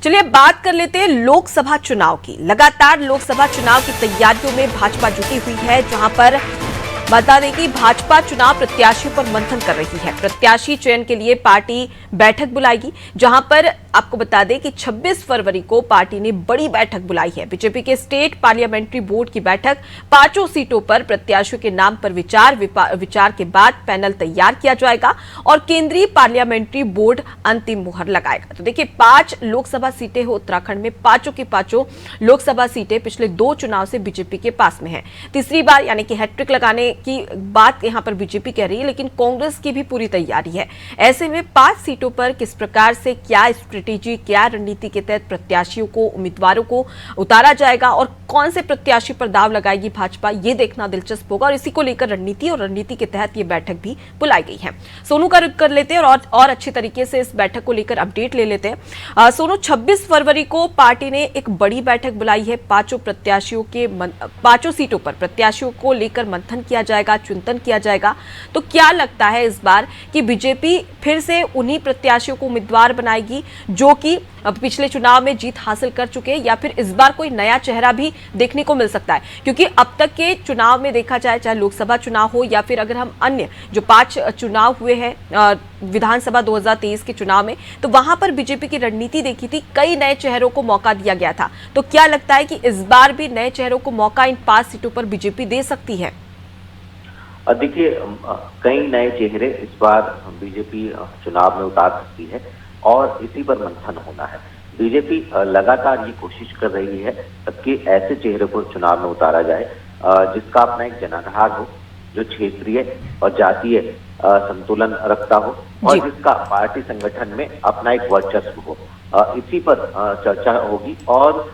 चलिए अब बात कर लेते हैं लोकसभा चुनाव की। लगातार लोकसभा चुनाव की तैयारियों में भाजपा जुटी हुई है, जहां पर बता दें कि भाजपा चुनाव प्रत्याशियों पर मंथन कर रही है। प्रत्याशी चयन के लिए पार्टी बैठक बुलाएगी, जहां पर आपको बता दें कि 26 फरवरी को पार्टी ने बड़ी बैठक बुलाई है। बीजेपी के स्टेट पार्लियामेंट्री बोर्ड की बैठक, 5 सीटों पर प्रत्याशियों के नाम पर विचार के बाद पैनल तैयार किया जाएगा और केंद्रीय पार्लियामेंट्री बोर्ड अंतिम मुहर लगाएगा। तो देखिए, 5 लोकसभा सीटें हो उत्तराखंड में, पांचों की पांचों लोकसभा सीटें पिछले 2 चुनाव से बीजेपी के पास में है। तीसरी बार यानी कि हैट्रिक लगाने की बात यहां पर बीजेपी कह रही है, लेकिन कांग्रेस की भी पूरी तैयारी है। ऐसे में 5 सीटों पर किस प्रकार से क्या स्ट्रेटेजी, क्या रणनीति के तहत प्रत्याशियों को, उम्मीदवारों को उतारा जाएगा और कौन से प्रत्याशी पर दाव लगाएगी भाजपा, ये देखना दिलचस्प होगा। और इसी को लेकर रणनीति और रणनीति के तहत ये बैठक भी बुलाई गई है। सोनू का रुख कर लेते हैं और अच्छे तरीके से इस बैठक को लेकर अपडेट ले लेते हैं। सोनू, 26 फरवरी को पार्टी ने एक बड़ी बैठक बुलाई है। 5 सीटों पर प्रत्याशियों को लेकर मंथन किया जाएगा, चिंतन किया जाएगा। तो क्या लगता है इस बार कि बीजेपी फिर से उन्हीं प्रत्याशियों को उम्मीदवार बनाएगी जो कि पिछले चुनाव में जीत हासिल कर चुके हैं, या फिर इस बार कोई नया चेहरा भी देखने को मिल सकता है? क्योंकि अब तक के चुनाव में देखा जाए, चाहे लोकसभा चुनाव हो या फिर अगर हम अन्य जो 5 चुनाव हुए हैं विधानसभा 2023 के चुनाव में, तो वहां पर बीजेपी की रणनीति देखी थी, कई नए चेहरों को मौका दिया गया था। तो क्या लगता है कि इस बार भी नए चेहरों को मौका इन 5 सीटों पर बीजेपी दे सकती है? देखिए, कई नए चेहरे इस बार बीजेपी चुनाव में उतार सकती है और इसी पर मंथन होना है। बीजेपी लगातार ये कोशिश कर रही है कि ऐसे चेहरे को चुनाव में उतारा जाए जिसका अपना एक जनाधार हो, जो क्षेत्रीय और जातीय संतुलन रखता हो और जिसका पार्टी संगठन में अपना एक वर्चस्व हो। इसी पर चर्चा होगी और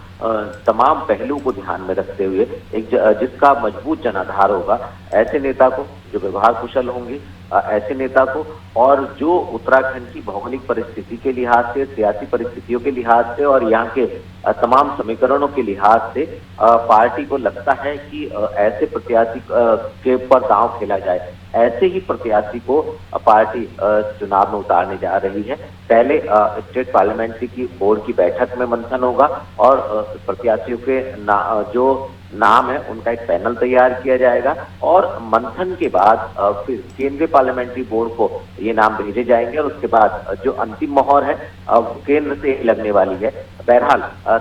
तमाम पहलुओं को ध्यान में रखते हुए जिसका मजबूत जनाधार होगा, ऐसे नेता को जो व्यवहार कुशल होंगे, ऐसे नेता को, और जो उत्तराखंड की भौगोलिक परिस्थिति के लिहाज से, सियासी परिस्थितियों के लिहाज से और यहाँ के तमाम समीकरणों के लिहाज से पार्टी को लगता है कि ऐसे प्रत्याशी के ऊपर दांव खेला जाए, ऐसे ही प्रत्याशी को पार्टी चुनाव में उतारने जा रही है। पहले स्टेट पार्लियामेंट्री की बोर्ड की बैठक में मंथन होगा और प्रत्याशियों के जो नाम है उनका एक पैनल तैयार किया जाएगा और मंथन के बाद फिर केंद्रीय पार्लियामेंट्री बोर्ड को ये नाम भेजे जाएंगे और उसके बाद जो अंतिम मोहर है केंद्र से लगने वाली है। बहरहाल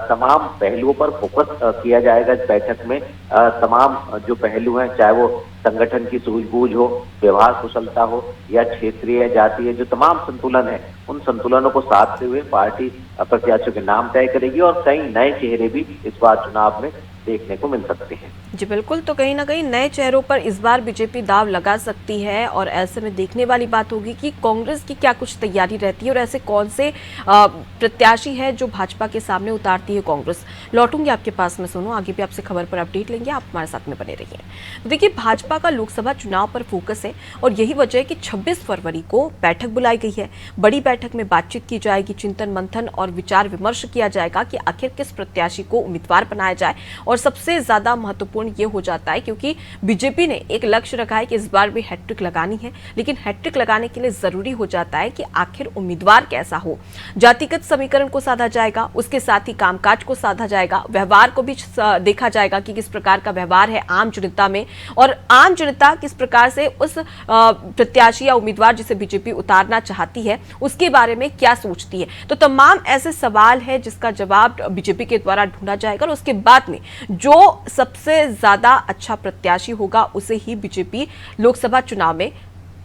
तमाम पहलुओं पर फोकस किया जाएगा इस बैठक में। तमाम जो पहलू हैं, चाहे वो संगठन की सूझबूझ हो, व्यवहार कुशलता हो या क्षेत्रीय जातीय जो तमाम संतुलन है, उन संतुलनों को साधते हुए पार्टी प्रत्याशियों के नाम तय करेगी और कई नए चेहरे भी इस बार चुनाव में देखने को मिल सकते हैं। जी बिल्कुल, तो कहीं ना कहीं नए चेहरों पर इस बार बीजेपी दाव लगा सकती है और ऐसे में देखने वाली बात होगी कि कांग्रेस की क्या कुछ तैयारी रहती है और ऐसे कौन से प्रत्याशी है जो भाजपा के सामने उतारती है कांग्रेस। लौटूंगी आपके पास में सोनू, आगे भी आपसे खबर पर अपडेट लेंगे, आप हमारे साथ में बने रहिए। तो देखिए, भाजपा का लोकसभा चुनाव पर फोकस है और यही वजह है कि 26 फरवरी को बैठक बुलाई गई है। बड़ी बैठक में बातचीत की जाएगी, चिंतन मंथन और विचार विमर्श किया जाएगा कि आखिर किस प्रत्याशी को उम्मीदवार बनाया जाए। और सबसे ज्यादा महत्वपूर्ण ये हो जाता है क्योंकि बीजेपी ने एक लक्ष्य रखा है कि इस बार भी हैट्रिक लगानी है, लेकिन हैट्रिक लगाने के लिए जरूरी हो जाता है कि आखिर उम्मीदवार कैसा हो। जातिगत समीकरण को साधा जाएगा, उसके साथ ही कामकाज को साधा जाएगा, व्यवहार को भी देखा जाएगा कि किस प्रकार का व्यवहार है आम जनता में और आम जनता किस प्रकार से उस प्रत्याशी या उम्मीदवार जिसे बीजेपी उतारना चाहती है उसके बारे में क्या सोचती है। तो तमाम ऐसे सवाल है जिसका जवाब बीजेपी के द्वारा ढूंढा जाएगा और उसके बाद में जो सबसे ज्यादा अच्छा प्रत्याशी होगा उसे ही बीजेपी लोकसभा चुनाव में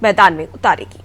मैदान में उतारेगी।